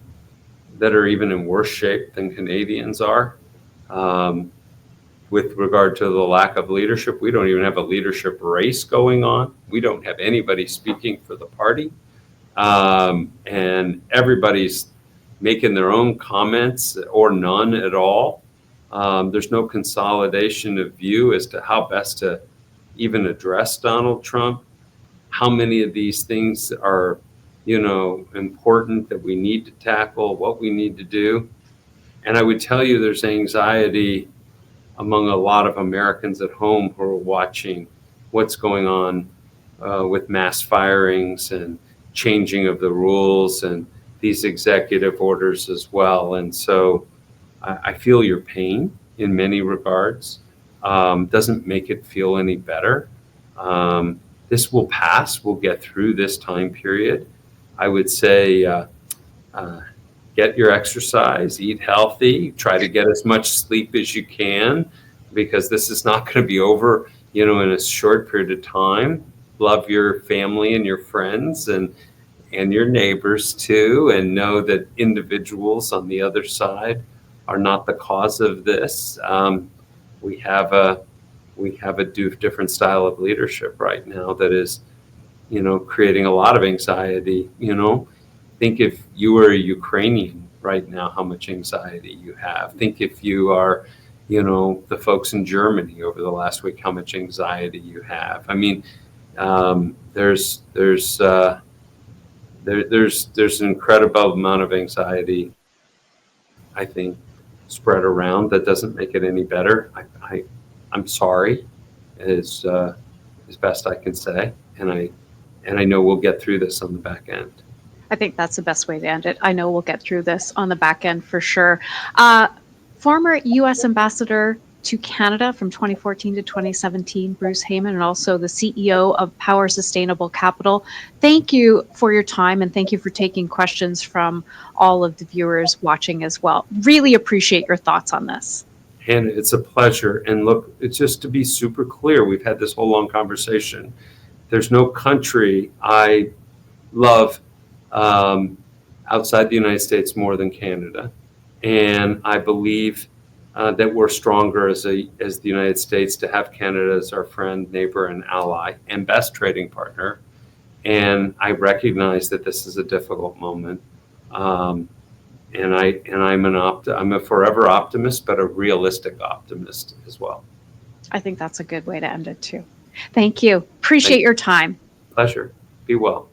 are even in worse shape than Canadians are. With regard to the lack of leadership, we don't even have a leadership race going on. We don't have anybody speaking for the party. And everybody's making their own comments or none at all. There's no consolidation of view as to how best to even address Donald Trump. How many of these things are, important that we need to tackle, what we need to do. And I would tell you there's anxiety among a lot of Americans at home who are watching what's going on with mass firings and changing of the rules and these executive orders as well. And so I feel your pain in many regards. Doesn't make it feel any better. This will pass. We'll get through this time period. I would say get your exercise, eat healthy, try to get as much sleep as you can, because this is not going to be over, in a short period of time. Love your family and your friends and your neighbors too, and know that individuals on the other side are not the cause of this. We have a different style of leadership right now that is, creating a lot of anxiety. Think if you were a Ukrainian right now, how much anxiety you have. Think if you are, the folks in Germany over the last week, how much anxiety you have. I mean, there's an incredible amount of anxiety, I think, spread around that doesn't make it any better. I'm sorry, as best I can say, and I know we'll get through this on the back end.
I think that's the best way to end it. I know we'll get through this on the back end for sure. Former U.S. ambassador to Canada from 2014 to 2017, Bruce Heyman, and also the CEO of Power Sustainable Capital. Thank you for your time, and thank you for taking questions from all of the viewers watching as well. Really appreciate your thoughts on this.
And it's a pleasure. And look, it's just to be super clear, we've had this whole long conversation. There's no country I love outside the United States more than Canada. And I believe that we're stronger as the United States to have Canada as our friend, neighbor, and ally, and best trading partner. And I recognize that this is a difficult moment. I'm a forever optimist, but a realistic optimist as well.
I think that's a good way to end it too. Thank you.
Thank
Appreciate
you.
your time.
Pleasure. Be well.